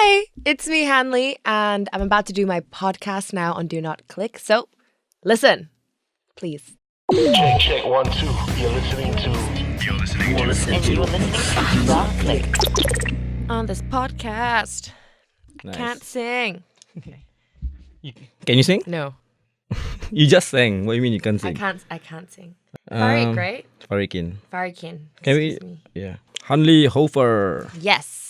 Hi, it's me, Hanli, and I'm about to do my podcast now on Do Not Click. So, listen, please. Check 1 2. You're listening to Do Not Click. On this podcast, I Nice. can't sing. Can you sing? No, You just sang. What do you mean you can't I sing? can't sing. Fariq, right? Fariqqin. Fariqqin. Can we? Excuse me. Yeah. Hanli Hoefer. Yes.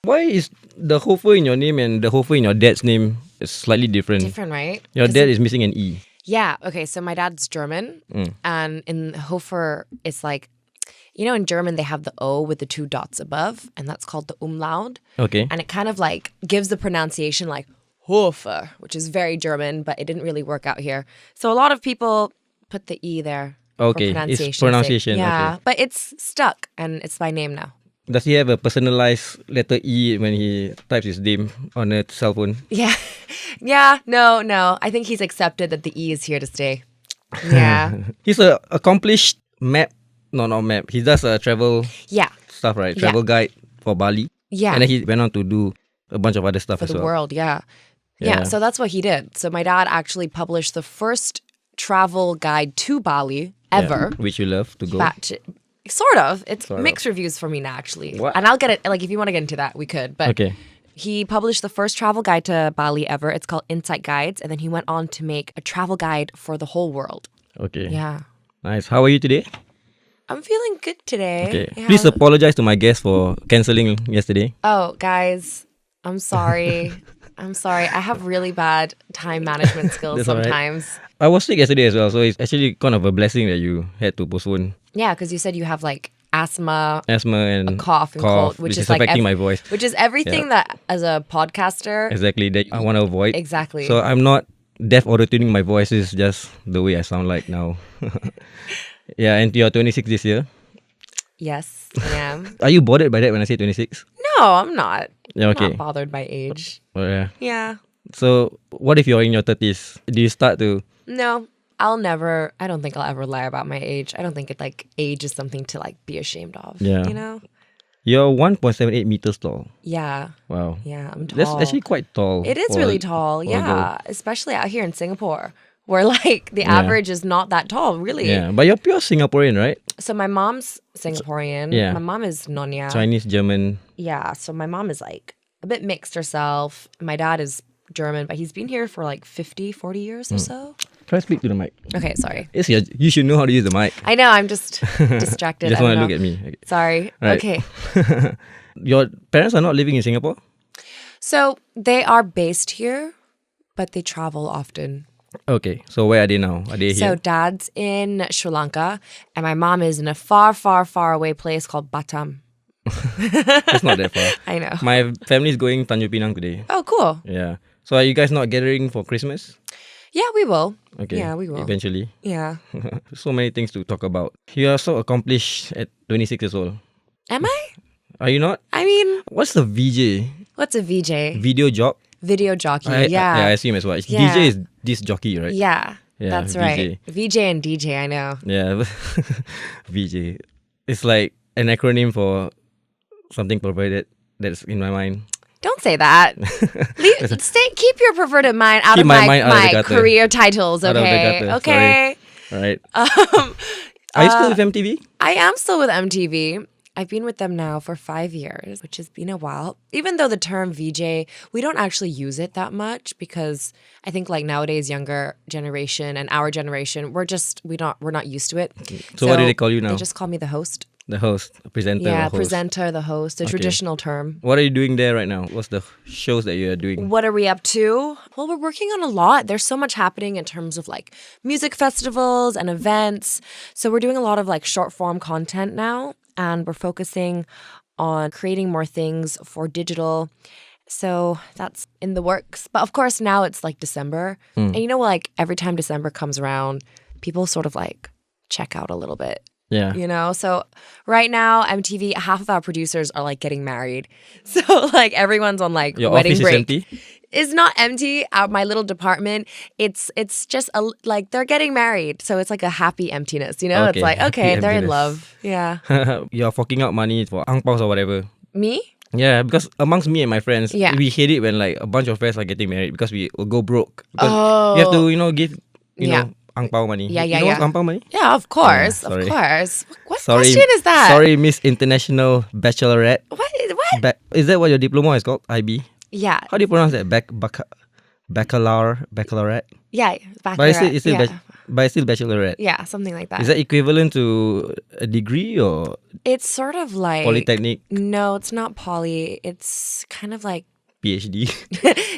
Why is the Hoefer in your name and the Hoefer in your dad's name is slightly different? Different, right? Your 'Cause dad is missing an E. Yeah, okay, so my dad's German, and in Hofer, it's like, you know, in German, they have the O with the 2 dots above, and that's called the umlaut. Okay. And it kind of like gives the pronunciation like Hofer, which is very German, but it didn't really work out here. So a lot of people put the E there. Okay, for it's pronunciation's pronunciation, sake. Yeah, okay. but it's stuck, and it's my name now. Does he have a personalized letter E when he types his name on a cell phone? Yeah. Yeah, no. I think he's accepted that the E is here to stay. Yeah. He's a accomplished map. No, not map. He does travel Yeah. stuff, right? Yeah. Travel guide for Bali. Yeah. And then he went on to do a bunch of other stuff For as the well. world, yeah. Yeah, Yeah. so that's what he did. So my dad actually published the first travel guide to Bali Yeah, ever. which you love to go. Sort of. It's Sort of. mixed reviews for me now, actually. What? And I'll get it, like, if you want to get into that, we could. But Okay. he published the first travel guide to Bali ever. It's called Insight Guides. And then he went on to make a travel guide for the whole world. Okay. Yeah. Nice. How are you today? I'm feeling good today. Okay. Yeah. Please apologize to my guest for cancelling yesterday. Oh, guys, I'm sorry. I'm sorry. I have really bad time management skills That's all right. sometimes. I was sick yesterday as well, so it's actually kind of a blessing that you had to postpone Yeah, because you said you have like asthma, asthma and cough, and cold, which is like affecting my voice. which is everything that as a podcaster. Exactly, that I want to avoid. Exactly. So I'm not deaf auto-tuning my voice, is just the way I sound like now. Yeah, and you're 26 this year. Yes, I am. Are you bothered by that when I say 26? No, I'm not. Yeah, okay. Not bothered by age. Oh, yeah. Yeah. So what if you're in your 30s? Do you start to... No, I don't think I'll ever lie about my age. I don't think age is something to like be ashamed of. Yeah. You know? You're 1.78 meters tall. Yeah. Wow. Yeah, I'm tall. That's actually quite tall. It is for really a- tall, for a yeah. girl. Especially out here in Singapore, where like the average is not that tall, really. Yeah, but you're pure Singaporean, right? So my mom's Singaporean. Yeah. My mom is Nonya. Chinese, German. Yeah, so my mom is like a bit mixed herself. My dad is German, but he's been here for like 50, 40 years or so. Try to speak to the mic. Okay, sorry. You should know how to use the mic. I know, I'm just distracted. You just I want to don't look know. at me. Okay. Sorry. Right. Okay. Your parents are not living in Singapore? So they are based here, but they travel often. Okay, so where are they now? Are they So here? dad's in Sri Lanka, and my mom is in a far, far, far away place called Batam. It's not that far. I know. My family's going Tanjung Pinang today. Oh, cool. Yeah. So are you guys not gathering for Christmas? Yeah, we will. Okay. Yeah, we will. Eventually. Yeah. So many things to talk about. You are so accomplished at 26 years old. Am I? Are you not? I mean, What's the VJ? what's a VJ? Video job? Video jockey. I yeah. assume as well. Yeah. DJ is this jockey, right? Yeah. Yeah, That's VJ. right. VJ and DJ, I know. Yeah. VJ. It's like an acronym for something perverted that's in my mind. Don't say that. Keep your perverted mind out Keep of my my, mind out of the gutter. career titles, Out of the okay? gutter, Okay. Right. Are you still with MTV? I am still with MTV. I've been with them now for 5 years, which has been a while. Even though the term VJ, we don't actually use it that much because I think like nowadays younger generation and our generation, we're not used to it. So what do they call you now? They just call me the host. The host, presenter, Yeah, or host. presenter, the host, a traditional term. What are you doing there right now? What's the shows that you are doing? What are we up to? Well, we're working on a lot. There's so much happening in terms of like music festivals and events. So we're doing a lot of like short form content now, and we're focusing on creating more things for digital. So that's in the works. But of course, now it's like December. And you know, like every time December comes around, people sort of like check out a little bit. Yeah. You know, so right now MTV, half of our producers are like getting married, so like everyone's on like Your wedding office break. is empty? It's not empty. My little department, it's just like they're getting married, so it's like a happy emptiness. You know, Okay, it's like happy okay, they're in emptiness. love. Yeah, You're forking out money for ang paos or whatever. me? Yeah, because amongst me and my friends, Yeah. we hate it when like a bunch of friends are getting married because we will go broke. Because Oh. you have to, give, Yeah. ang pao money. Yeah, You know what's ang pao money? Yeah, of course. sorry. Of course. What Sorry, question is that? Sorry, Miss International Bachelorette. What? Is that what your diploma is called? IB? Yeah. How do you pronounce that? Baccalaureate? Yeah. But it's still, yeah. bachelorette. Yeah, something like that. Is that equivalent to a degree or It's sort of like polytechnic, No, it's not poly. It's kind of like PhD?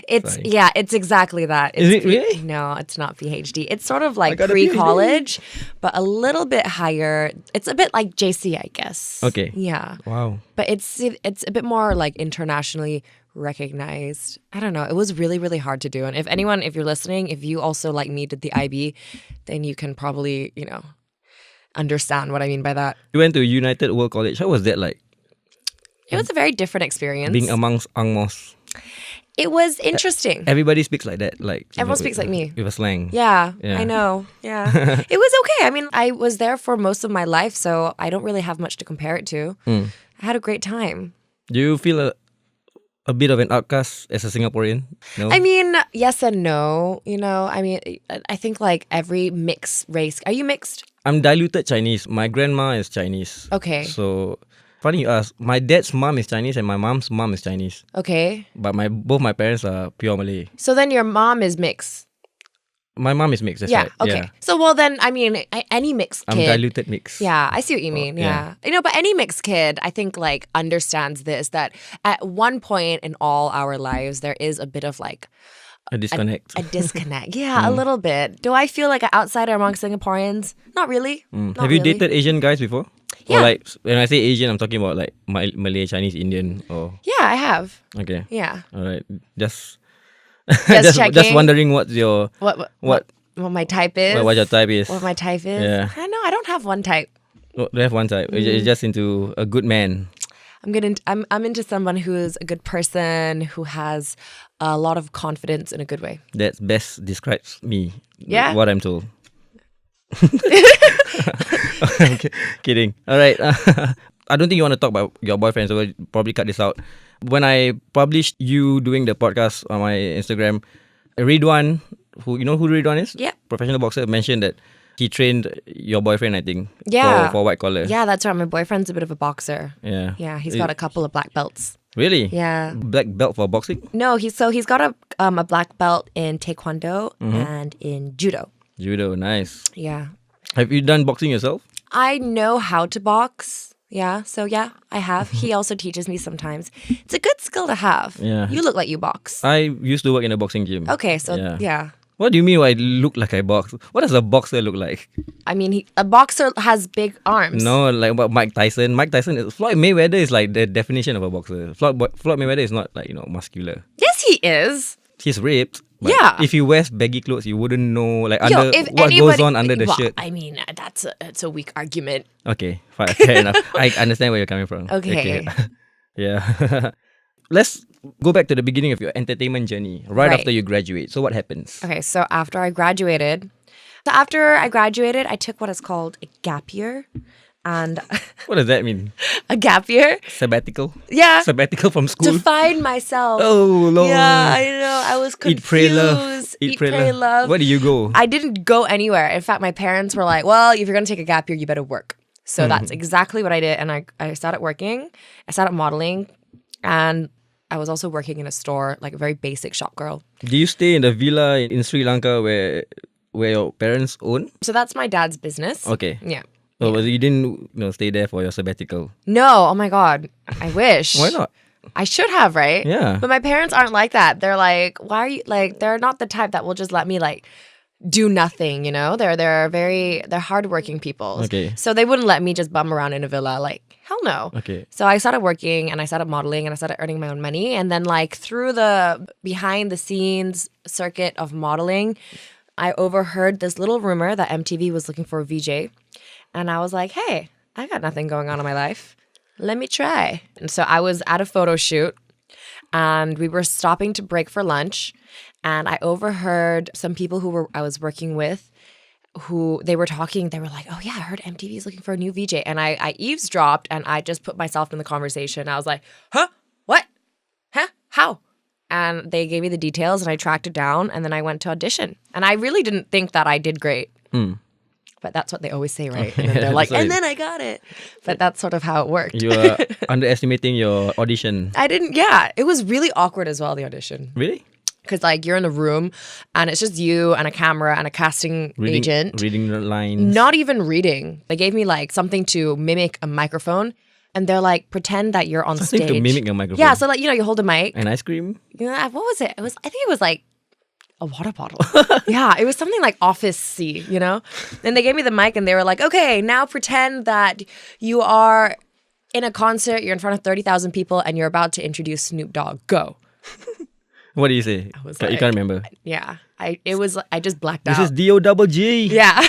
it's Sorry. yeah, it's exactly that. Is It's it really? No, it's not PhD. It's sort of like got a PhD. pre-college, but a little bit higher. It's a bit like JC, I guess. Okay. Yeah. Wow. But it's a bit more like internationally recognized. I don't know. It was really, really hard to do. And if you're listening, if you also like me did the IB, then you can probably, understand what I mean by that. You went to United World College. How was that like? It was a very different experience. Being amongst Angmos. It was interesting. Everybody speaks like that. Like Everyone speaks like me. With a slang. Yeah, Yeah. I know. Yeah. It was okay. I mean, I was there for most of my life, so I don't really have much to compare it to. I had a great time. Do you feel a bit of an outcast as a Singaporean? No. I mean, yes and no. I mean, I think like every mixed race. Are you mixed? I'm diluted Chinese. My grandma is Chinese. Okay. So funny you ask. My dad's mom is Chinese and my mom's mom is Chinese. Okay. But both my parents are pure Malay. So then your mom is mixed. My mom is mixed. That's Yeah. right. Okay. Yeah. So well then, I mean, any mixed I'm kid. diluted mix. Yeah, I see what you mean. yeah. Yeah. But any mixed kid, I think like understands this, that at one point in all our lives, there is a bit of like A disconnect. a disconnect. Yeah, a little bit. Do I feel like an outsider among Singaporeans? Not really. Not Have you really. dated Asian guys before? Yeah. Or like when I say Asian, I'm talking about like Malay, Chinese, Indian, or Yeah, I have. okay. Yeah. All right. Just Just just checking. wondering what's your What my type is? what your type is. What my type is? Yeah. I know. I don't have one type. Oh, they have one type. It's just into a good man. I'm into someone who is a good person, who has a lot of confidence in a good way. That best describes me. Yeah? What I'm told. Okay, kidding. All right. I don't think you want to talk about your boyfriend, so we'll probably cut this out. When I published you doing the podcast on my Instagram, Ridwan, who Ridwan is? Yeah. Professional boxer, mentioned that he trained your boyfriend, I think. Yeah. For white collar. Yeah, that's right. My boyfriend's a bit of a boxer. Yeah. Yeah, he's got a couple of black belts. Really? Yeah. Black belt for boxing? No, he's got a black belt in taekwondo and in judo. Judo, nice. Yeah. Have you done boxing yourself? I know how to box. Yeah, so yeah, I have. He also teaches me sometimes. It's a good skill to have. Yeah. You look like you box. I used to work in a boxing gym. Okay, so yeah. What do you mean I look like I box? What does a boxer look like? I mean, a boxer has big arms. No, like what Mike Tyson. Floyd Mayweather is like the definition of a boxer. Floyd Mayweather is not like, muscular. Yes, he is. He's ripped. But Yeah. if he wears baggy clothes, you wouldn't know like If what goes on under the well, shirt. I mean, that's a weak argument. Okay, fine, fair enough. I understand where you're coming from. Okay. Yeah. Let's go back to the beginning of your entertainment journey, right Right. after you graduate. So what happens? Okay, so after I graduated, I took what is called a gap year. And What does that mean? a gap year? Sabbatical? Yeah. Sabbatical from school? To find myself. Oh, Lord. Yeah, I know. I was confused. Eat, pray, love. Eat, pray, love. Where do you go? I didn't go anywhere. In fact, my parents were like, well, if you're going to take a gap year, you better work. So that's exactly what I did. And I started working. I started modeling. And I was also working in a store, like a very basic shop girl. Do you stay in the villa in Sri Lanka where your parents own? So that's my dad's business. Okay. Yeah. So you didn't stay there for your sabbatical? No, oh my God. I wish. Why not? I should have, right? Yeah. But my parents aren't like that. They're like, why are you, like, they're not the type that will just let me, like, do nothing, they're hardworking people. Okay. So they wouldn't let me just bum around in a villa. Like, hell no. Okay. So I started working and I started modeling and I started earning my own money. And then like through the behind the scenes circuit of modeling, I overheard this little rumor that MTV was looking for a VJ. And I was like, hey, I got nothing going on in my life. Let me try. And so I was at a photo shoot and we were stopping to break for lunch. And I overheard some people I was working with who they were talking. They were like, oh yeah, I heard MTV is looking for a new VJ. And I eavesdropped and I just put myself in the conversation. I was like, huh? huh? How? And they gave me the details and I tracked it down and then I went to audition. And I really didn't think that I did great. But that's what they always say, right? And then they're like, and then I got it. But that's sort of how it worked. You are underestimating your audition. I didn't, yeah. It was really awkward as well, the audition. Really? Because like you're in a room and it's just you and a camera and a casting agent. Reading the lines. Not even reading. They gave me like something to mimic a microphone. And they're like, pretend that you're on Something stage. to mimic a microphone. Yeah, so like, you hold a mic. An ice cream? Yeah, what was it? I think it was like a water bottle. Yeah, it was something like office-y, And they gave me the mic and they were like, okay, now pretend that you are in a concert, you're in front of 30,000 people and you're about to introduce Snoop Dogg. Go. What do you say? I was You can't remember. Yeah, I just blacked This out. is D-O-double-G. Yeah.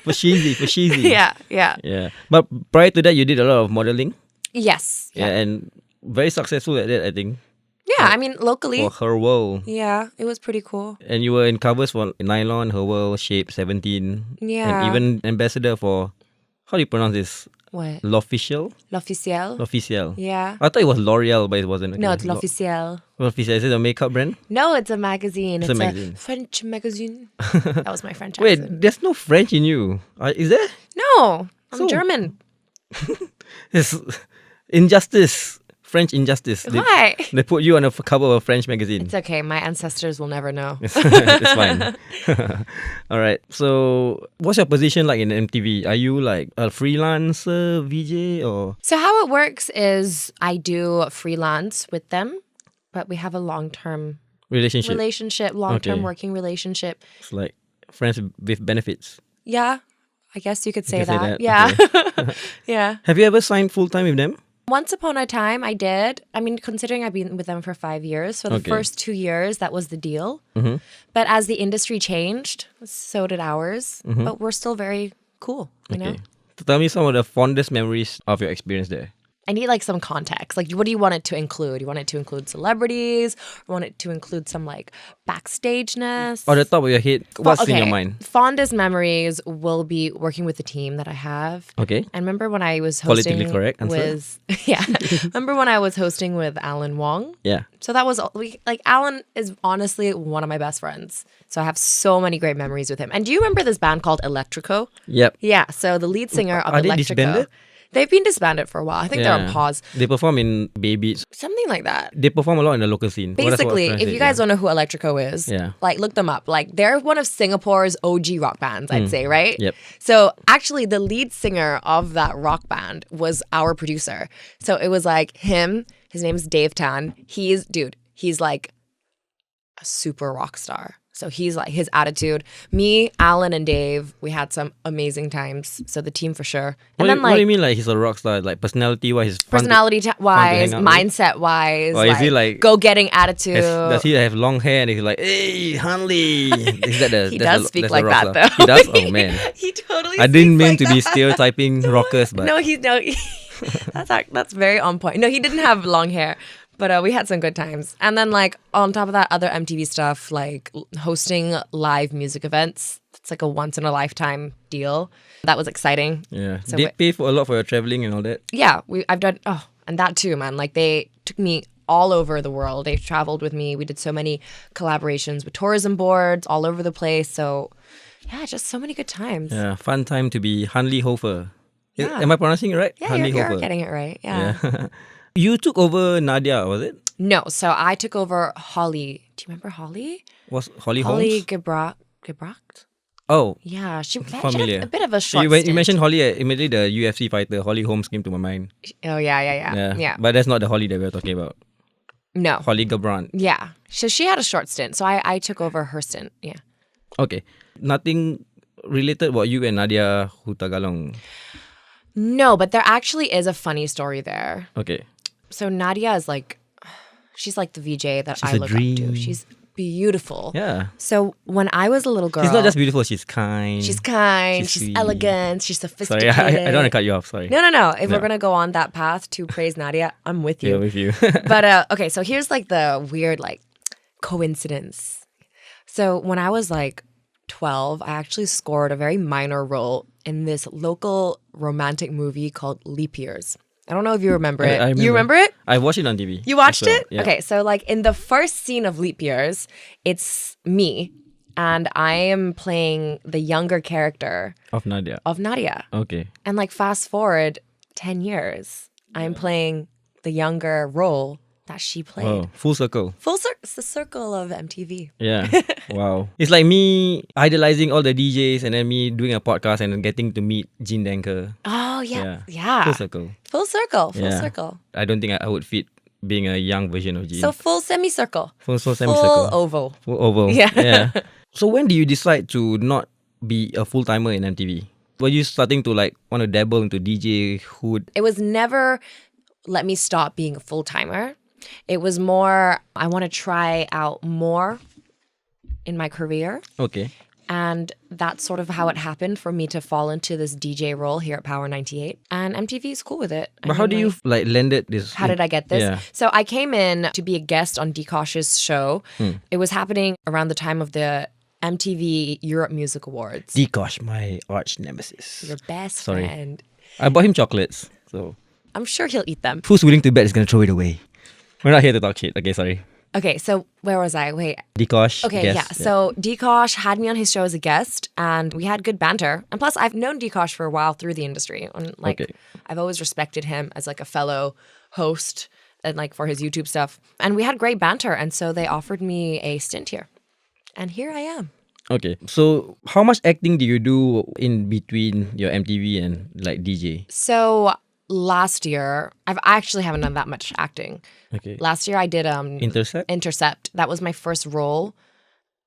For cheesy. Yeah. But prior to that, you did a lot of modeling. Yes. Yeah, and very successful at that, I think. Yeah, I mean, locally. For Her World. Yeah, it was pretty cool. And you were in covers for Nylon, Her World, Shape, 17. Yeah. And even ambassador for, how do you pronounce this? What? L'Officiel? L'Officiel. Yeah. I thought it was L'Oreal, but it wasn't. No, it's L'Officiel. L'Officiel. Is it a makeup brand? No, it's a magazine. It's a magazine. French magazine. That was my French Wait, accent. there's no French in you. Is there? No, I'm So- German. It's injustice. French injustice. Why? They put you on a cover of a French magazine. It's okay. My ancestors will never know. It's fine. All right. So, what's your position like in MTV? Are you like a freelancer, VJ, or? So how it works is I do freelance with them, but we have a long-term Relationship. long-term Okay. working relationship. It's like friends with benefits. Yeah, I guess you could say You can say that. that, Yeah. Yeah. Have you ever signed full time with them? Once upon a time, I did. I mean, considering I've been with them for 5 years, for the Okay. first 2 years, that was the deal. But as the industry changed, so did ours. But we're still very cool, you know? So tell me some of the fondest memories of your experience there. I need like some context. Like, what do you want it to include? You want it to include celebrities? Or want it to include some like backstageness? On the top of your head, what's in your mind? Fondest memories will be working with the team that I have. Okay. And remember when I was hosting Politically correct answer. with yeah. Remember when I was hosting with Alan Wong? Yeah. So that was Alan is honestly one of my best friends. So I have so many great memories with him. And do you remember this band called Electrico? Yep. Yeah. So the lead singer of Are they Electrico. disbanded? They've been disbanded for a while. I think they're on pause. They perform in Babies. Something like that. They perform a lot in the local scene. Well, that's what I was Basically, trying to if say, you guys don't know who Electrico is, Yeah. like look them up. Like they're one of Singapore's OG rock bands, I'd say, right? Yep. So actually the lead singer of that rock band was our producer. So it was like him, his name's Dave Tan. He's like a super rock star. So he's like his attitude. Me, Alan, and Dave, we had some amazing times. So the team for sure. And what do you mean like he's a rock star? Like personality wise, personality-wise, hang out with? mindset-wise, Or is he like- go-getting attitude. does he have long hair and he's like, hey, Hanli? Is that the, He that's does a- speak that's a like rock that, star? though. He does? Oh, man. He totally. I didn't speaks mean like to be that. stereotyping rockers, but That's very on point. No, he didn't have long hair, but we had some good times. And then like on top of that, other MTV stuff like hosting live music events. It's like a once in a lifetime deal. That was exciting. yeah, So they pay for a lot for your traveling and all that. Yeah, I've done. Oh, and that too, man. Like they took me all over the world. They traveled with me. We did so many collaborations with tourism boards all over the place. So yeah, just so many good times. Yeah, fun time to be Hanli Hoefer. Yeah. Am I pronouncing it right? Yeah, Hanli you're Hoefer. getting it right. Yeah. Yeah. You took over Nadya, was it? No, so I took over Holly. Do you remember Holly? Was Holly Holly Holmes? Gebracht? Oh, Yeah, she familiar. had a bit of a short you stint. mentioned Holly, immediately the UFC fighter, Holly Holmes came to my mind. Oh, yeah. But that's not the Holly that we're talking about. No. Holly Gabrandt. Yeah. So she had a short stint. So I took over her stint. Yeah. Okay. Nothing related about you and Nadya Hutagalung. No, but there actually is a funny story there. Okay. So Nadya is like, she's like the VJ that She's I a look dream. up to. She's beautiful. Yeah. So when I was a little girl, She's not just beautiful, she's kind. she's kind, she's she's sweet. elegant, she's Sorry, sophisticated. I don't want to cut you off. Sorry. No. If No. we're gonna go on that path to praise Nadya, I'm with you. Yeah, with you. But okay, so here's like the weird like coincidence. So when I was like 12, I actually scored a very minor role in this local romantic movie called Leap Years. I don't know if you remember it. I remember. You remember it? I watched it on TV. You watched as well, it? Yeah. Okay, so like in the first scene of Leap Years, it's me and I am playing the younger character Of Nadya. of Nadya. Okay. And like fast forward 10 years, I'm playing the younger role that she played. Oh, full circle. Full circle. It's the circle of MTV. Yeah. Wow. It's like me idolizing all the DJs and then me doing a podcast and then getting to meet Jean Denker. Oh, yeah. Yeah. Full circle. Full circle. Full Yeah. circle. I don't think I would fit being a young version of Jean. So full semicircle. full Full semicircle. oval. Full oval. Yeah. So when do you decide to not be a full timer in MTV? Were you starting to like want to dabble into DJ hood? It was never let me stop being a full timer. It was more, I want to try out more in my career. Okay. And that's sort of how it happened for me to fall into this DJ role here at Power 98. And MTV is cool with it. But how do you like landed this? How did I get this? Yeah. So I came in to be a guest on DeeKosh's show. It was happening around the time of the MTV Europe Music Awards. DeeKosh, my arch nemesis. Your best Sorry. friend. I bought him chocolates. So I'm sure he'll eat them. who's willing to bet is gonna throw it away? We're not here to talk shit. Okay, sorry. Okay, so where was I? Wait. DeeKosh. Okay, guest, yeah. So DeeKosh had me on his show as a guest, and we had good banter. And plus, I've known DeeKosh for a while through the industry. And like, Okay. I've always respected him as like a fellow host and like for his YouTube stuff. And we had great banter, and so they offered me a stint here, and here I am. Okay. So how much acting do you do in between your MTV and like DJ? So last year, I actually haven't done that much acting. Okay. Last year, I did Intercept? Intercept. That was my first role.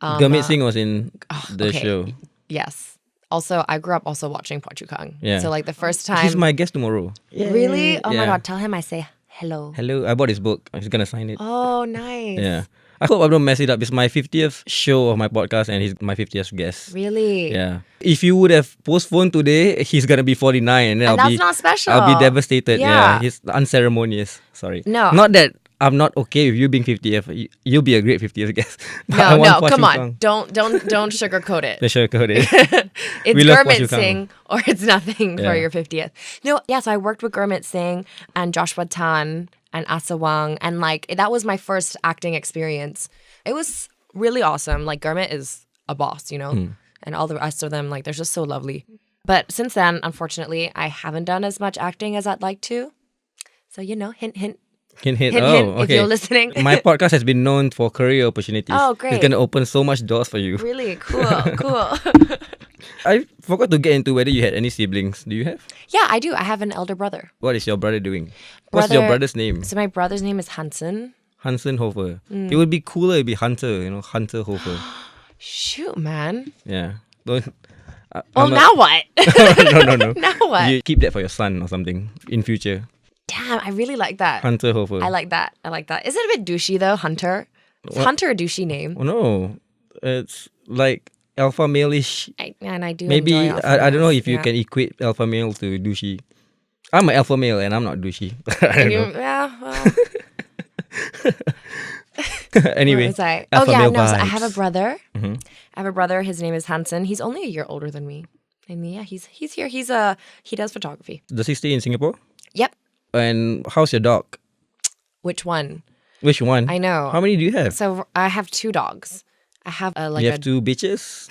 Gurmit Singh was in the okay. show. Yes. Also, I grew up also watching Phua Chu Kang. Yeah. So like the first time. He's my guest tomorrow. Really? Oh my Yeah. God. Tell him I say hello. Hello. I bought his book. He's gonna sign it. Oh, nice. Yeah. I hope I don't mess it up. It's my 50th show of my podcast and he's my 50th guest. Really? Yeah. If you would have postponed today, he's gonna be 49 and then And I'll that's be not special. I'll be devastated. Yeah. He's unceremonious. Sorry. No. Not that I'm not okay with you being 50th. You'll be a great 50th guest. But I No, want no, Phua come Chu on. Kang. Don't sugarcoat it. The show code is. It's We love Phua Chu Gurmit Kang. Singh or it's nothing for Yeah. your 50th. No, yeah, so I worked with Gurmit Singh and Joshua Tan and Asawang, and like that was my first acting experience. It was really awesome. Like Gurmit is a boss, you know? And all the rest of them, like they're just so lovely. But since then, unfortunately, I haven't done as much acting as I'd like to. So, you know, hint, hint. Hint, hint. Hint, Oh, hint, okay. if you're listening. My podcast has been known for career opportunities. Oh, great. It's gonna open so much doors for you. Really cool, cool. I forgot to get into whether you had any siblings. Do you have? Yeah, I do. I have an elder brother. What is your brother doing? What's your brother's name? So my brother's name is Hansen. Hansen Hoefer. It would be cooler if it be Hunter, Hunter Hoefer. Shoot, man. Yeah. Don't. Well, now what? No. Now what? You keep that for your son or something in future. Damn, I really like that. Hunter Hoefer. I like that. I like that. Is it a bit douchey though, Hunter? Is What? Hunter a douchey name? Oh no, it's like alpha male-ish. And I do Maybe enjoy alpha I don't know males, if you yeah. can equate alpha male to douchey. I'm an alpha male and I'm not douchey. I don't know. Yeah, well, Anyway, where was I? alpha Oh yeah, male no. So I vibes. have a brother. Mhm. I have a brother. His name is Hansen. He's only a year older than me. And yeah, he's here. He does photography. Does he stay in Singapore? Yep. And how's your dog? Which one? Which one? I know. How many do you have? So I have two dogs. I have you have two bitches?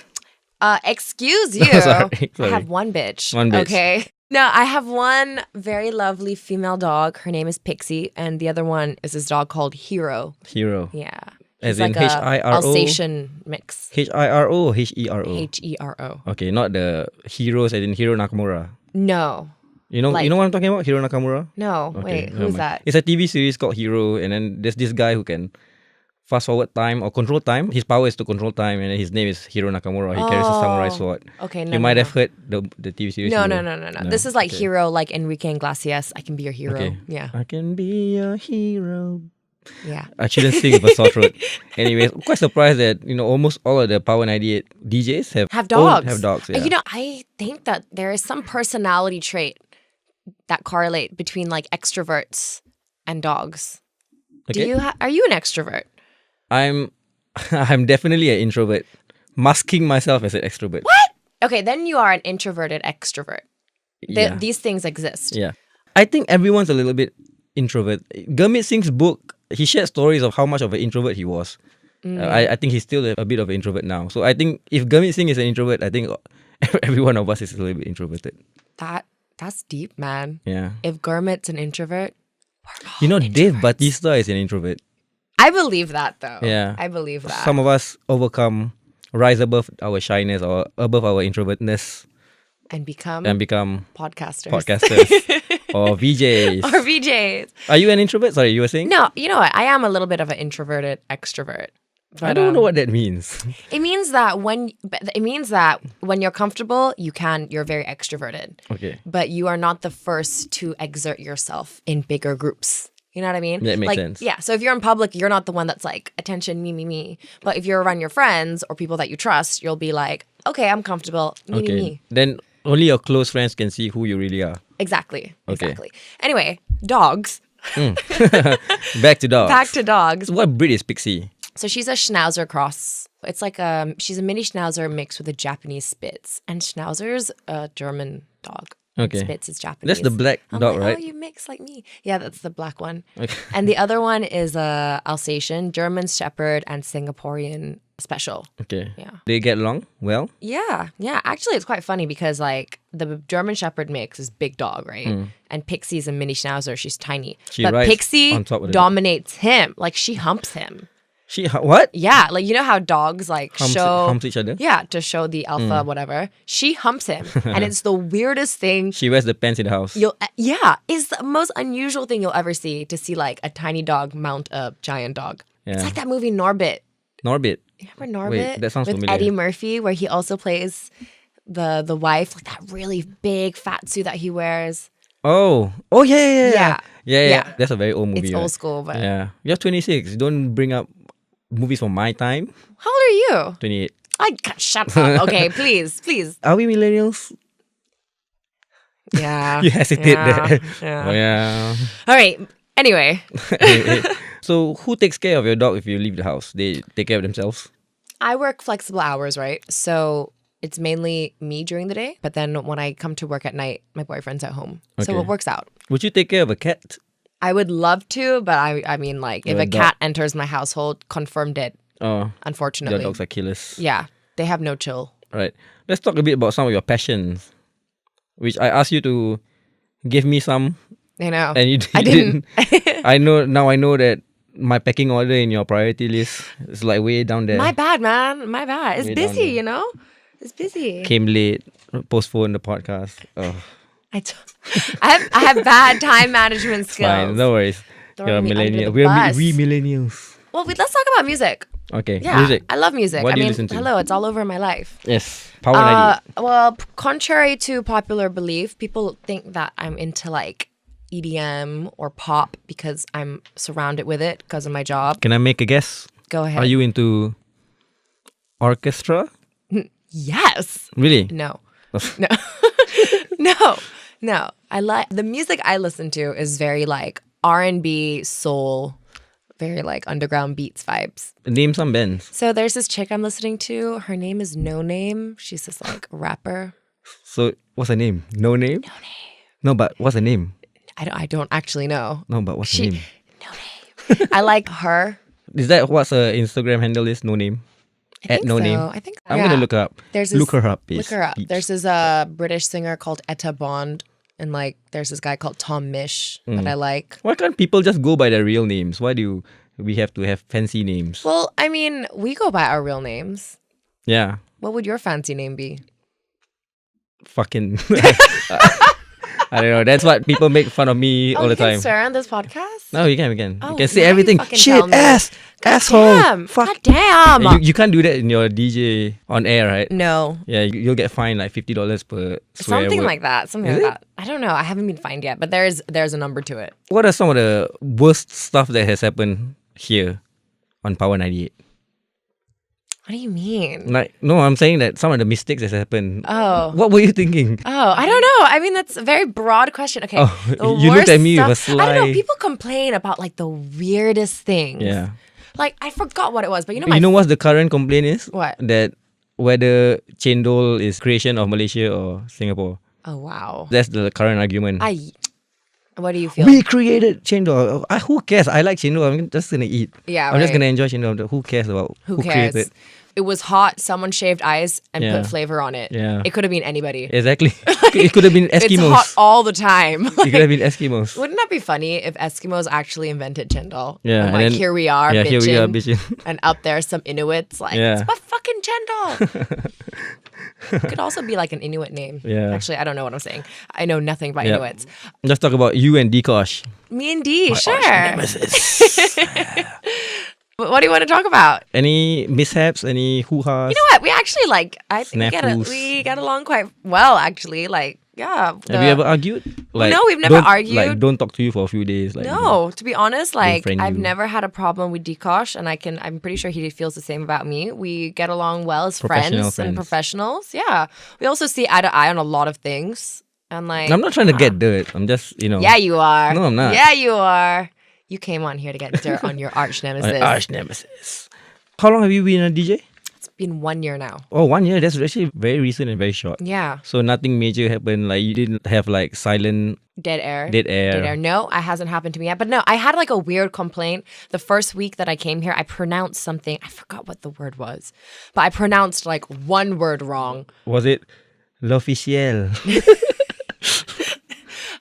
excuse you. Sorry. I have one bitch. One bitch. Okay. No, I have one very lovely female dog. Her name is Pixie, and the other one is this dog called Hero. Hero. Yeah. As He's in like a H-I-R-O? Alsatian mix. H-I-R-O or H-E-R-O? H-E-R-O. Okay, not the heroes as in Hiro Nakamura. No. You know Like- what I'm talking about? Hiro Nakamura? No. Okay, Wait, never who's mind. that? It's a TV series called Hero, and then there's this guy who can fast forward time or control time. His power is to control time, and then his name is Hiro Nakamura. He carries a samurai Oh. sword. Okay, no. You might have heard the TV series. No, Hero. no. This is like Okay. Hero, like Enrique Iglesias. I can be your hero. Okay. Yeah. I can be your hero. Yeah. I shouldn't sing with a sore throat. Anyways, I'm quite surprised that almost all of the Power 98 DJs Have dogs. Have dogs. Yeah. You know, I think that there is some personality trait that correlate between like extroverts and dogs. Okay. Are you an extrovert? I'm definitely an introvert, masking myself as an extrovert. What? Okay, then you are an introverted extrovert. Yeah. These things exist. Yeah. I think everyone's a little bit introvert. Gurmit Singh's book, he shared stories of how much of an introvert he was. I think he's still a bit of an introvert now. So I think if Gurmit Singh is an introvert, I think every one of us is a little bit introverted. That's deep, man. Yeah. If Gurmit's an introvert, You know, Dave Batista is an introvert. I believe that though. Yeah. I believe that. Some of us rise above our shyness or above our introvertness and become podcasters. Or VJs. Or VJs. Are you an introvert? Sorry, you were saying? No, you know what? I am a little bit of an introverted extrovert. But, I don't know what that means. It means that when you're comfortable, you're very extroverted. Okay. But you are not the first to exert yourself in bigger groups. You know what I mean? That makes sense. Yeah. So if you're in public, you're not the one that's like, attention, me, me, me. But if you're around your friends or people that you trust, you'll be like, okay, I'm comfortable. Me, me, me. Then only your close friends can see who you really are. Exactly. Okay. Exactly. Anyway, dogs. Back to dogs. Back to dogs. What breed is Pixie? So she's a Schnauzer cross. It's like she's a mini Schnauzer mixed with a Japanese Spitz. And Schnauzer's a German dog. Okay. Spitz is Japanese. That's the black dog, right? Oh, you mix like me. Yeah, that's the black one. Okay. And the other one is a Alsatian, German Shepherd, and Singaporean Special. Okay. Yeah. They get along well? Yeah. Actually, it's quite funny because like the German Shepherd mix is big dog, right? And Pixie's a mini Schnauzer. She's tiny. She but rides Pixie on top of the dominates him. Like she humps him. What? Yeah, like you know how dogs like Humps each other? Yeah, to show the alpha whatever. She humps him, and it's the weirdest thing. She wears the pants in the house. It's the most unusual thing you'll ever see to see like a tiny dog mount a giant dog. Yeah. It's like that movie Norbit. Norbit. You remember Norbit? Wait, that sounds with familiar. Eddie Murphy, where he also plays the wife, like that really big fat suit that he wears. Oh yeah. Yeah. That's a very old movie. It's right? old school, but Yeah. You're 26. Don't bring up movies from my time. how old are you? 28. Shut up. Okay, please. Are we millennials? Yeah. You hesitate there. Yeah. Oh yeah. All right. Anyway. So who takes care of your dog if you leave the house? They take care of themselves? I work flexible hours, right? So it's mainly me during the day. But then when I come to work at night, my boyfriend's at home. So Okay. it works out. Would you take care of a cat? I would love to, but I mean, like, if Or a a cat enters my household, confirmed dead, Oh, unfortunately. your dogs are killers. Yeah. They have no chill. Right. Let's talk a bit about some of your passions, which I asked you to give me some, You know. and you I didn't. I know that my pecking order in your priority list is like way down there. My bad, man. My bad. It's Way down busy, there. you know? It's busy. Came late, postponed the podcast. Oh, I have bad time management skills. fine, no worries. Throwing You're a me under millennial. the bus. We millennials. Well, let's talk about music. Okay, Yeah. music. I love music. What I do you mean, listen to? hello, it's all over my life. Yes, Power 98. Well, contrary to popular belief, people think that I'm into like EDM or pop because I'm surrounded with it because of my job. Can I make a guess? Go ahead. Are you into orchestra? Yes. Really? No. No. I like the music I listen to is very like R&B, soul, very like underground beats vibes. Name some bands. So there's this chick I'm listening to. Her name is No Name. She's this like rapper. So what's her name? No name? No Name. No, but what's her name? I don't actually know. No, but what's her name? No Name. I like her. Is that what's her Instagram handle is? No name? I At think No so. Name? I think I'm gonna look her up. Look her up. Look her up. bitch. There's this British singer called Etta Bond, and like there's this guy called Tom Mish that I like. Why can't people just go by their real names? Why do we have to have fancy names? Well, I mean, we go by our real names. Yeah. What would your fancy name be? Fucking I don't know. That's what people make fun of me all the you can time. swear on this podcast? No, you can. You Oh, can say now you everything. fucking Shit, tell me. ass, asshole, Damn. fuck. God damn. You can't do that in your DJ on air, right? No. Yeah, you'll get fined like $50 per swear Something word. like that. Something Is like it? that. I don't know. I haven't been fined yet, but there's a number to it. What are some of the worst stuff that has happened here on Power 98? What do you mean? Like, no, I'm saying that some of the mistakes that happened. Oh. What were you thinking? Oh, I don't know. I mean, that's a very broad question. Okay. Oh, the you looked worst at me with a stuff- I don't know. sly- People complain about like the weirdest things. Yeah. Like, I forgot what it was, but you know, You know what the current complaint is? What? That whether chendol is creation of Malaysia or Singapore. Oh, wow. That's the current argument. What do you feel? We created chendol. Who cares? I like chendol. I'm just gonna eat. Yeah, I'm just right. gonna enjoy chendol. Who cares about Who created cares? it? It was hot. Someone shaved ice and Yeah. put flavor on it. Yeah. It could have been anybody. Exactly. It could have been It's Eskimos. hot all the time. It could have been Eskimos. Wouldn't that be funny if Eskimos actually invented chendol? Yeah, And and like then- here we are, yeah, bitching, here we are, bitching. and up there some Inuits like, Yeah. it's my fucking chendol. It could also be like an Inuit name. Yeah. Actually, I don't know what I'm saying. I know nothing about Yep. Inuits. Let's talk about you and DeeKosh. Me and Dee, sure. Nemesis. What do you want to talk about? Any mishaps? Any hoo-has? You know what? We actually I think Snafus. we get along quite well, actually. Like, yeah. Have you ever argued? No, we've never argued. Like, don't talk to you for a few days. Like, No, to be honest, like friend I've you. never had a problem with DeeKosh, and I'm pretty sure he feels the same about me. We get along well as Professional friends and friends. professionals. Yeah, we also see eye to eye on a lot of things, and like I'm not trying to get dirt. I'm just, Yeah, you are. No, I'm not. Yeah, you are. You came on here to get dirt on your arch nemesis. My arch nemesis. How long have you been a DJ? It's been 1 year now. Oh, 1 year. That's actually very recent and very short. Yeah, So nothing major happened. Like you didn't have like silent dead air. dead air. Dead air. No, it hasn't happened to me yet. But no, I had like a weird complaint. The first week that I came here, I pronounced something. I forgot what the word was, but I pronounced like one word wrong. Was it l'officiel?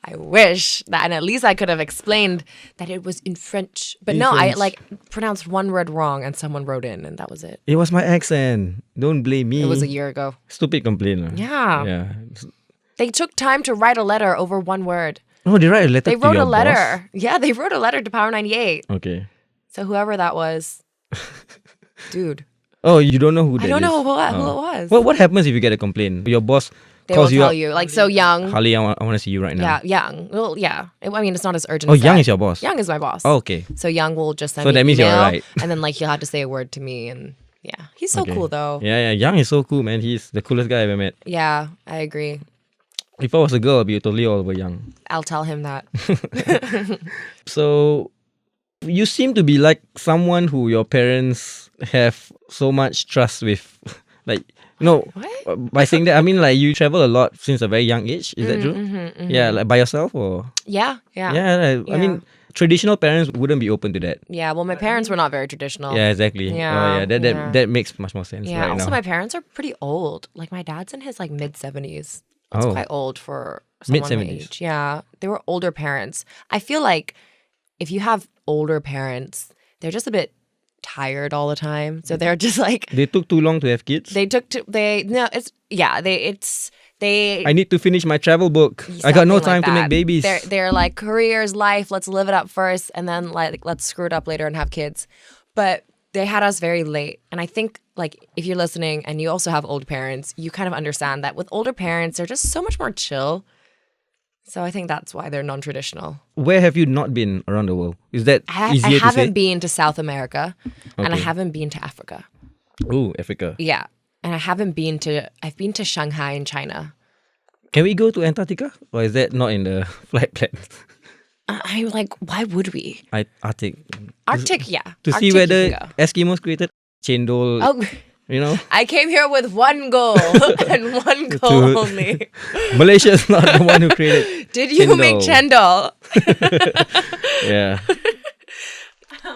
I wish that, and at least I could have explained that it was in French. But In no, I French. like pronounced one word wrong, and someone wrote in, and that was it. It was my accent. Don't blame me. It was a year ago. Stupid complaint. lah. Yeah. Yeah. They took time to write a letter over one word. Oh, they write a letter They to wrote your a letter. Yeah, they wrote a letter to Power 98. boss? Okay. So whoever that was, dude, Oh, you don't know who that I don't is? know who it Oh. was. What happens if you get a complaint? Your boss They will calls you tell up. you, like, so young. Harley, I want to see you right now. Yeah, young. Well, yeah. I mean, it's not as urgent. Oh, as Young that. is your boss? Young is my boss. Oh, okay. So Young will just send So me that an means you're email, alright. and then like he'll have to say a word to me, and yeah, he's so Okay. cool though. Yeah, Young is so cool, man. He's the coolest guy I ever met. Yeah, I agree. If I was a girl, I'd be totally all over Young. I'll tell him that. So, you seem to be like someone who your parents have so much trust with. Like, no, What? by saying that, I mean like you travel a lot since a very young age. Is that true? Yeah, like by yourself or? Yeah, yeah, Yeah, I mean, traditional parents wouldn't be open to that. yeah. Well, my parents were not very traditional. Yeah, exactly. Yeah, yeah, yeah. that makes much more sense Yeah, right also now. my parents are pretty old. Like my dad's in his like mid-70s. That's Oh. quite old for someone my Mid-70s. age. Yeah, they were older parents. I feel like if you have older parents, they're just a bit tired all the time. So they're just like They took too long to have kids. they took to they no it's yeah they I need to finish my travel book. I got no something time like to make that. babies. They're like careers, life. Let's live it up first, and then like let's screw it up later and have kids. But they had us very late, and I think like if you're listening and you also have old parents, you kind of understand that with older parents, they're just so much more chill. So I think that's why they're non-traditional. Where have you not been around the world? Is that I easier to say? haven't been to South America, and I Okay. haven't been to Africa. Oh, Africa. Yeah, and I've been to Shanghai in China. Can we go to Antarctica? Or is that not in the flight plans? I'm like, why would we? Arctic. Arctic, yeah. To Arctic see you whether can go. Eskimos created chendol, Oh, you know? I came here with one goal and one goal only. Malaysia is not the one who created Did you make chendol? Yeah.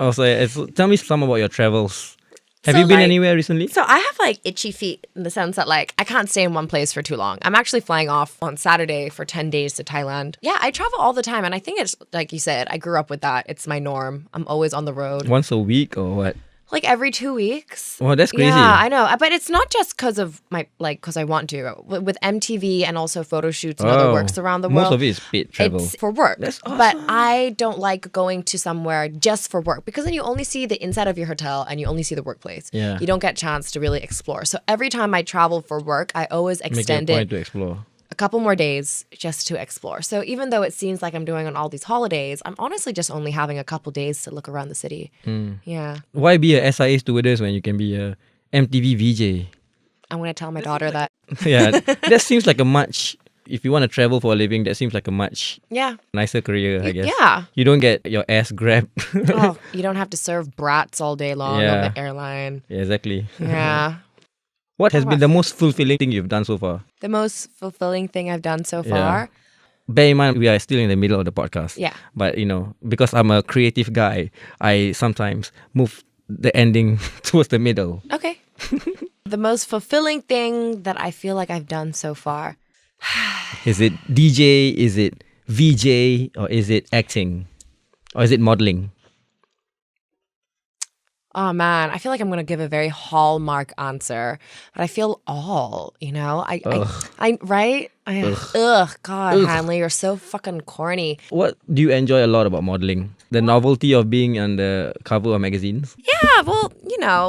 Also, tell me some about your travels. Have So, you been like- anywhere recently? So I have like itchy feet in the sense that like I can't stay in one place for too long. I'm actually flying off on Saturday for 10 days to Thailand. Yeah, I travel all the time, and I think it's like you said, I grew up with that. It's my norm. I'm always on the road. Once a week or what? Like every 2 weeks. Oh, that's crazy. Yeah, I know. But it's not just because of because I want to. With MTV and also photo shoots and other Oh, works around the world. Most of it is paid travel. It's for work. That's But I don't like going to somewhere just for work because then you only see the inside of your hotel and you only see the workplace. Yeah. You don't get a chance to really explore. So every time I travel for work, I always Make it a extend point it to explore. a couple more days just to explore. So even though it seems like I'm doing on all these holidays, I'm honestly just only having a couple days to look around the city. Yeah. Why be a SIA stewardess when you can be a MTV VJ? I'm going to tell my daughter that. Yeah, that seems like a much. If you want to travel for a living, that seems like a much Yeah. nicer career, I guess. Yeah. You don't get your ass grabbed. Oh, you don't have to serve brats all day long Yeah. on the airline. Yeah, exactly. Yeah. What has been the most fulfilling thing you've done so far? The most fulfilling thing I've done so Yeah. far. bear in mind, we are still in the middle of the podcast. Yeah. But, because I'm a creative guy, I sometimes move the ending towards the middle. Okay. The most fulfilling thing that I feel like I've done so far. Is it DJ? Is it VJ? Or is it acting? Or is it modeling? Oh man, I feel like I'm gonna give a very hallmark answer, but I feel all, right? God, Hanli, you're so fucking corny. What do you enjoy a lot about modeling? The novelty of being on the cover of magazines? Yeah, well,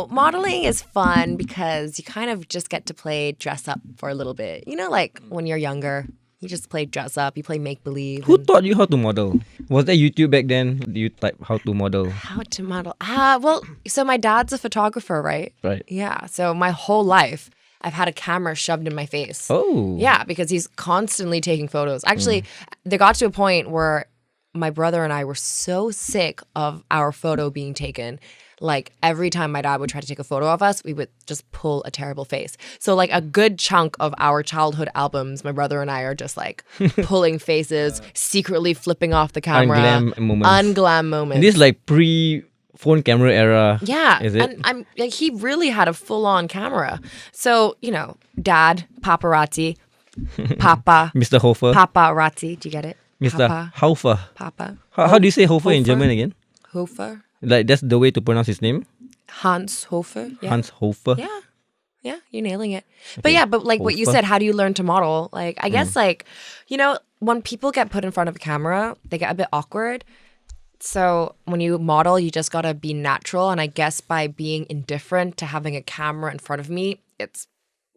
modeling is fun because you kind of just get to play dress up for a little bit. Like when you're younger, you just play dress up, you play make believe. Who taught you how to model? Was there YouTube back then? Do you type how to model? How to model? So my dad's a photographer, right? Right. Yeah, so my whole life, I've had a camera shoved in my face. Oh. Yeah, because he's constantly taking photos. Actually, they got to a point where my brother and I were so sick of our photo being taken. Like every time my dad would try to take a photo of us, we would just pull a terrible face. So like a good chunk of our childhood albums, my brother and I are just like pulling faces, secretly flipping off the camera. Unglam moments. And this is like pre-phone camera era. Yeah. Is it? And I'm like, he really had a full-on camera. So, dad, paparazzi, papa. Mr. Hoefer. Paparazzi. Do you get it? Mr. Papa. Hoefer. Papa. How do you say Hoefer in German again? Hoefer. Like that's the way to pronounce his name? Hans Hoefer. Yeah. Hans Hoefer. Yeah. Yeah, you're nailing it. Okay. But like what you said, how do you learn to model? Like, I guess when people get put in front of a camera, they get a bit awkward. So when you model, you just gotta be natural. And I guess by being indifferent to having a camera in front of me, it's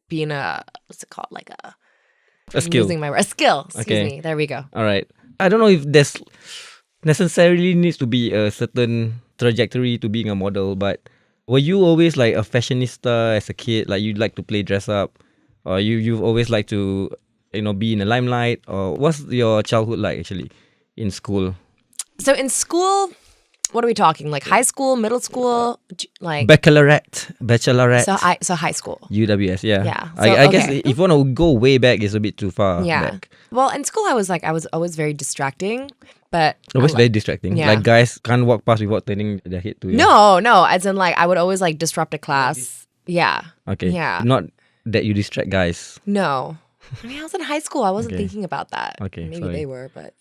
being what's it called? Like a skill. A skill. Excuse me. There we go. All right. I don't know if there's necessarily needs to be a certain trajectory to being a model, but were you always like a fashionista as a kid? Like you'd like to play dress up, or you've always liked to be in the limelight? Or what's your childhood like actually in school? So in school, what are we talking? Like high school, middle school, like Bachelorette. So high school. UWS, yeah. Yeah. So, I guess if you want to go way back, it's a bit too far. Yeah. Back. Well, in school, I was always very distracting, but always very distracting. Yeah. Like guys can't walk past without turning their head to you. No. As in like I would always like disrupt a class. Yeah. Okay. Yeah. Not that you distract guys. No. I mean, I was in high school. I wasn't thinking about that. Okay, Maybe sorry. they were, but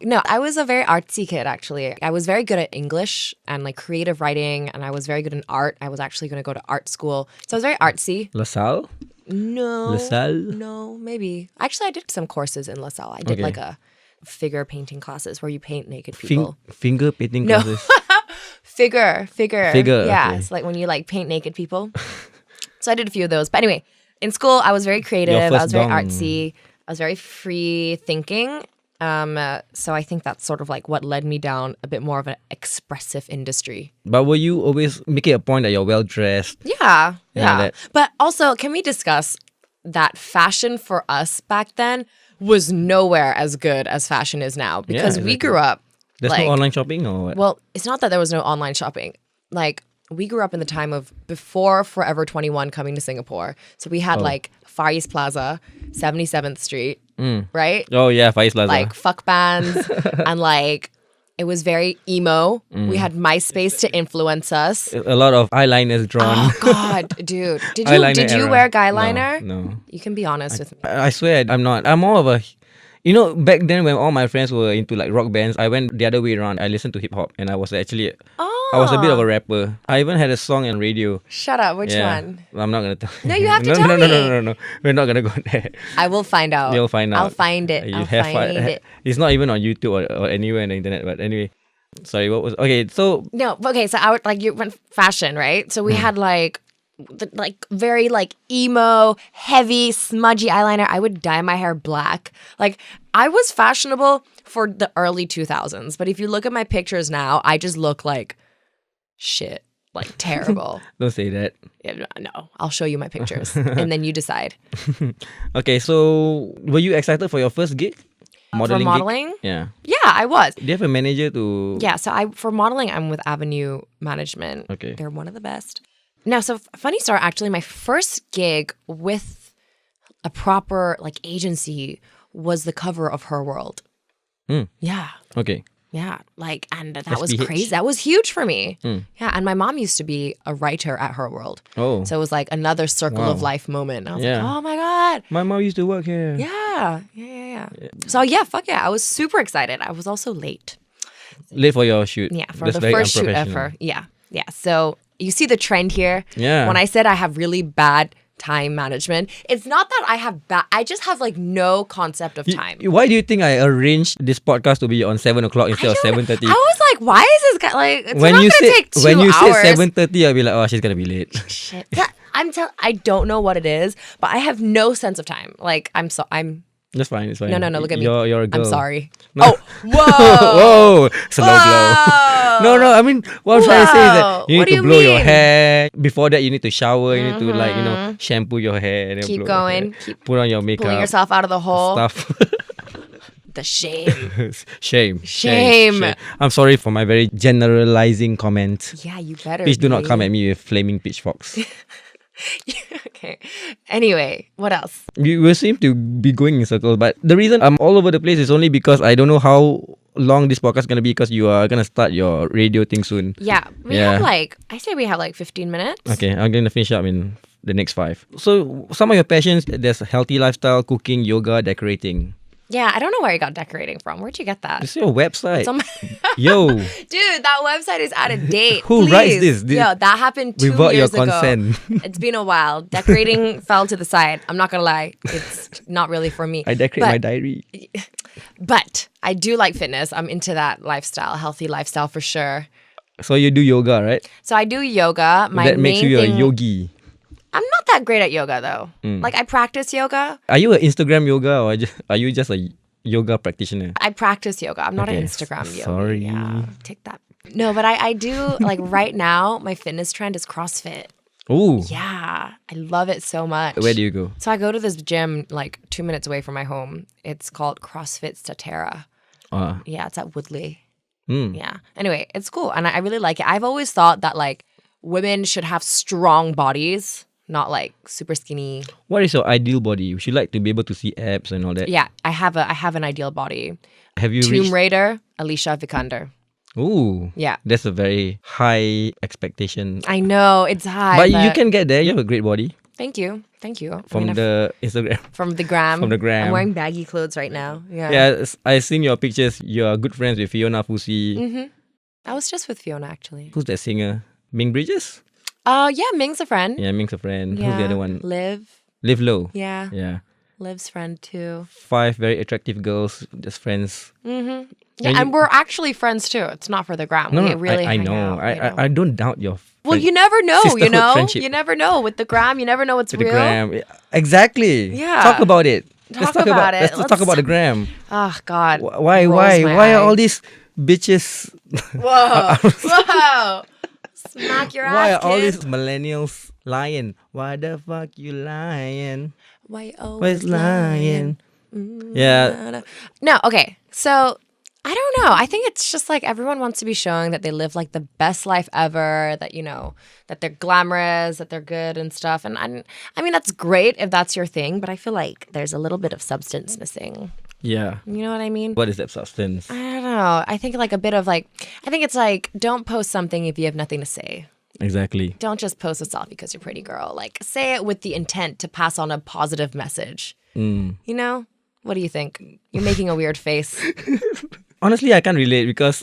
No, I was a very artsy kid, actually. I was very good at English and like creative writing, and I was very good in art. I was actually going to go to art school. So I was very artsy. LaSalle? No. LaSalle? No, maybe. Actually, I did some courses in LaSalle. I did like a figure painting classes where you paint naked people. Finger painting classes? Figure. Yeah, okay. it's like when you like paint naked people. So I did a few of those. But anyway, in school, I was very creative. I was very artsy. I was very free thinking. So I think that's sort of like what led me down a bit more of an expressive industry. But were you always making a point that you're well dressed? Yeah. that- But also, can we discuss that fashion for us back then was nowhere as good as fashion is now? Because we grew up. There's no online shopping or what? Well, it's not that there was no online shopping. Like, we grew up in the time of before Forever 21 coming to Singapore. So we had like Far East Plaza, 77th Street, right? Oh yeah, Far East Plaza. Like fuck bands and like it was very emo. We had MySpace to influence us. A lot of eyeliners drawn. Oh God, dude. Did you era. wear guy liner? No. You can be honest with me. I swear I'm not. I'm more of a... back then when all my friends were into like rock bands, I went the other way around. I listened to hip hop and I was actually... I was a bit of a rapper. I even had a song on radio. Shut up. Which one? I'm not going to tell you. No, you have to tell me. No. We're not going to go there. I will find out. You'll find out. I'll find it. I'll find it. It's not even on YouTube or anywhere on the internet. But anyway, sorry, what was... Okay, so... No, okay, so I would like you went fashion, right? So we had like very like emo, heavy, smudgy eyeliner. I would dye my hair black. Like I was fashionable for the early 2000s, but if you look at my pictures now, I just look like shit, like terrible. Don't say that. Yeah, no, I'll show you my pictures and then you decide. Okay, so were you excited for your first gig? For modeling? Gig? Yeah. Yeah, I was. Do you have a manager to... Yeah, so for modeling, I'm with Ave Management. Okay. They're one of the best. No, so funny story, actually, my first gig with a proper like agency was the cover of Her World. Yeah. Okay. Yeah, and that was SPH. crazy. That was huge for me. Yeah, and my mom used to be a writer at Her World. Oh. So it was like another circle of life moment. I was like, oh my God. My mom used to work here. Yeah. So yeah, fuck yeah. I was super excited. I was also late. Late for your shoot. Yeah, for That's the very first shoot unprofessional. ever. Yeah. So you see the trend here? Yeah. When I said I have really bad time management, it's not that I have I just have like no concept of time. Why do you think I arranged this podcast to be on 7 o'clock instead of 7:30? I was like, why is this guy like? It's When not you gonna take 2 when you hours. say 7:30, I'll be like, oh, she's gonna be late. Shit. I don't know what it is, but I have no sense of time. Like I'm That's fine. It's fine. No, look at me. You're a girl. I'm sorry. No. Oh, whoa. Whoa, slow blow. No. I mean, what I'm trying to say is that you What need do to you blow your mean? hair. Before that, you need to shower. You need to shampoo your hair. And then Keep blow your going. hair. Keep Put on your makeup. pulling yourself out of the hole. Stuff. The shame. Shame. I'm sorry for my very generalizing comment. Yeah, you better. Please do not be. come at me with flaming pitchforks. Okay. Anyway, what else? We seem to be going in circles, but the reason I'm all over the place is only because I don't know how long this podcast is going to be, because you are going to start your radio thing soon. Yeah, we have I say we have like 15 minutes. Okay, I'm going to finish up in the next 5. So some of your passions, there's healthy lifestyle, cooking, yoga, decorating. Yeah, I don't know where you got decorating from. Where'd you get that? It's your website. It's on Yo. Dude, that website is out of date. Who Please. writes this? Yo, that happened 2 Without your years ago. consent. It's been a while. Decorating fell to the side. I'm not gonna lie. It's not really for me. I decorate my diary. But I do like fitness. I'm into that lifestyle, healthy lifestyle for sure. So you do yoga, right? So I do yoga. My that makes main you a thing, yogi. I'm not that great at yoga though. Like I practice yoga. Are you an Instagram yoga, or are you just a yoga practitioner? I practice yoga. I'm not an Okay, Instagram yoga. sorry. Yeah, take that. No, but I do like right now. My fitness trend is CrossFit. Ooh. Yeah, I love it so much. Where do you go? So I go to this gym like 2 minutes away from my home. It's called CrossFit Statera. Yeah, it's at Woodley. Yeah. Anyway, it's cool. And I really like it. I've always thought that like women should have strong bodies, not like super skinny. What is your ideal body? Would you like to be able to see abs and all that? Yeah, I have an ideal body. Have you Tomb reached? Alicia Vikander. Ooh. Yeah. That's a very high expectation. I know, it's high. But you can get there. You have a great body. Thank you. From the Instagram. From the gram. From the gram. I'm wearing baggy clothes right now. Yeah. Yeah, I seen your pictures. You're good friends with Fiona Fussi. I was just with Fiona actually. Who's that singer? Ming Bridges? Yeah, Ming's a friend. Yeah, Ming's a friend. Yeah. Who's the other one? Liv. Liv Lo. Yeah. Yeah. Liv's friend too. 5 very attractive girls, just friends. Yeah, and we're actually friends too. It's not for the gram. No, we no, really I hang know. out, I don't doubt your. Well, you never know, sisterhood friendship. You never know. With the gram, you never know what's With the real. gram. Exactly. Yeah. Talk about it. Talk about it. Let's talk about the gram. Oh, God. Why Rolls my are eye. all these bitches? Whoa. Whoa. Smack your Why ass, are all kid. these millennials lying? Why the fuck you lying? Why Where's always lying? Yeah. No, okay. So I don't know. I think it's just like everyone wants to be showing that they live like the best life ever, that, you know, that they're glamorous, that they're good and stuff. And I mean, that's great if that's your thing, but I feel like there's a little bit of substance missing. Yeah. You know what I mean? What is that substance? I don't know. I think like a bit of like, I think it's like, don't post something if you have nothing to say. Exactly. Don't just post a selfie because you're a pretty girl. Like, say it with the intent to pass on a positive message. You know? What do you think? You're making a weird face. Honestly, I can't relate because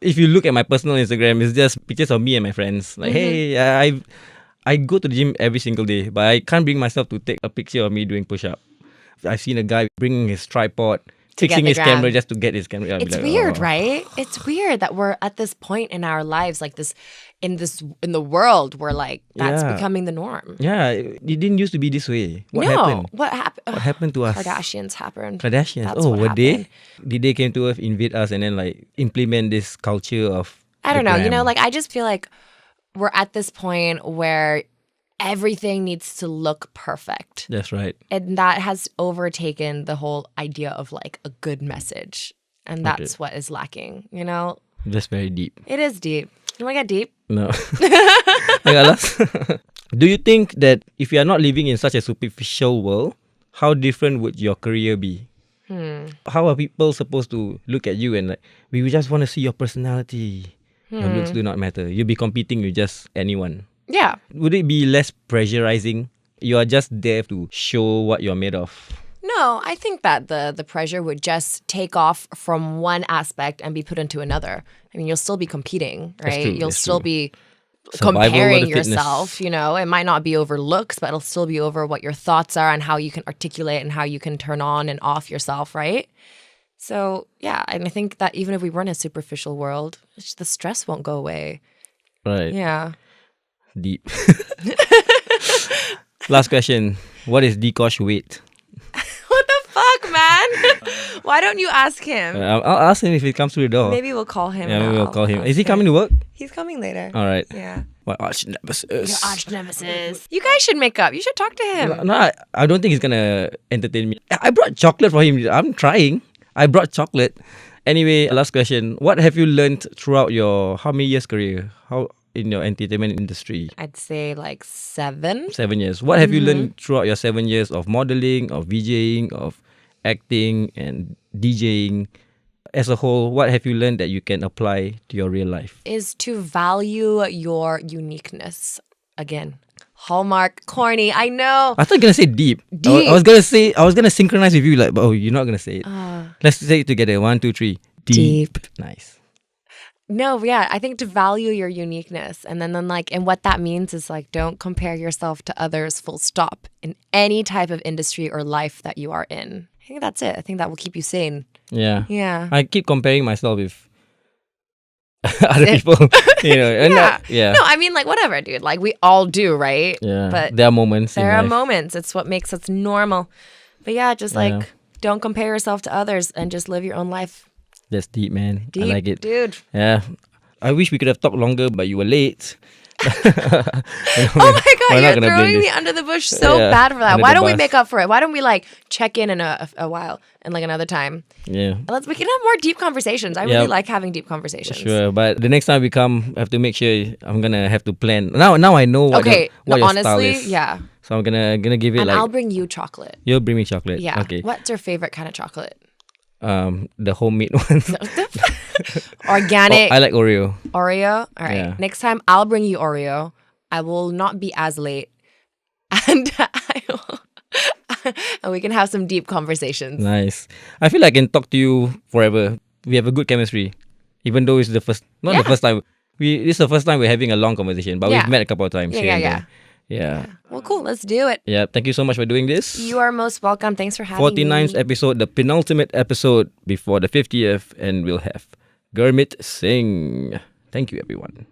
if you look at my personal Instagram, it's just pictures of me and my friends. Like, hey, I go to the gym every single day, but I can't bring myself to take a picture of me doing push-up. I've seen a guy bringing his tripod, fixing the his gram. camera just to get his camera. I'll be It's like, weird, oh. right? It's weird that we're at this point in our lives, like this, in the world, where like that's Yeah. becoming the norm. Yeah, it didn't used to be this way. What no, happened? what happened? What happened to us? Kardashians happened. Kardashians. That's Oh, what were happened. they? Did they came to Earth, invade us, and then like implement this culture of? I don't the know. You gram? know, like I just feel like we're at this point where everything needs to look perfect. That's right. And that has overtaken the whole idea of like a good message. And that's what is lacking, you know? That's very deep. It is deep. You want to get deep? No. I got lost. Do you think that if you are not living in such a superficial world, how different would your career be? How are people supposed to look at you and like, we just want to see your personality. Your looks do not matter. You'll be competing with just anyone. Yeah. Would it be less pressurizing? You are just there to show what you're made of. No, I think that the pressure would just take off from one aspect and be put into another. I mean, you'll still be competing, right? true, You'll that's still true. be Survival comparing over the fitness. yourself, you know. It might not be over looks, but it'll still be over what your thoughts are and how you can articulate and how you can turn on and off yourself, right? So, yeah, and I think that even if we were in a superficial world, the stress won't go away. Right. Yeah. Deep. Last question. What is DeeKosh weight? What the fuck, man? Why don't you ask him? I'll ask him if he comes through the door. Maybe we'll call him. Yeah, and maybe we'll I'll call him. ask Is he coming to work? He's coming later. All right. Yeah. My arch nemesis. Your arch nemesis. You guys should make up. You should talk to him. No, I don't think he's gonna entertain me. I brought chocolate for him. I'm trying. I brought chocolate. Anyway, last question. What have you learned throughout your how many years career? How in your entertainment industry? I'd say like 7. 7 years. What have you learned throughout your 7 years of modeling, of VJing, of acting and DJing? As a whole, what have you learned that you can apply to your real life? Is to value your uniqueness. Again, Hallmark, corny, I know. I thought you were gonna say deep. Deep. I was gonna synchronize with you like, but you're not gonna say it. Let's say it together. 1, 2, 3. Deep. Nice. No, yeah, I think to value your uniqueness. And then like, and what that means is like, don't compare yourself to others, full stop, in any type of industry or life that you are in. I think that's it. I think that will keep you sane. Yeah. Yeah. I keep comparing myself with other people. You know. And yeah. No, I mean, like, whatever, dude. Like, we all do, right? Yeah. But there are moments. there in are life. moments. It's what makes us normal. But yeah, just like, Yeah. don't compare yourself to others and just live your own life. That's deep, man. Deep, I like it. dude. Yeah. I wish we could have talked longer, but you were late. Oh my God, We're not you're gonna blame throwing this. me under the bush so Yeah, bad for that. under Why the don't we bus. make up for it? Why don't we like check in a while and like another time? Yeah. We can have more deep conversations. I really like having deep conversations. Sure, but the next time we come, I have to make sure I'm gonna have to plan. Now I know what Okay, what no, your style honestly, is. yeah. So I'm gonna give it And like I'll bring you chocolate. you'll bring me chocolate. Yeah. Okay. What's your favorite kind of chocolate? The homemade ones. Organic. I like Oreo. Oreo. All right. Yeah. Next time I'll bring you Oreo. I will not be as late, and and we can have some deep conversations. Nice. I feel like I can talk to you forever. We have a good chemistry, even though it's the first, not the first time. This is the first time we're having a long conversation, but Yeah. we've met a couple of times. Yeah, here and yeah, there. Yeah. Well, cool. Let's do it. Yeah. Thank you so much for doing this. You are most welcome. Thanks for having 49th me. episode, the penultimate episode before the 50th, and we'll have Gurmit Singh. Thank you, everyone.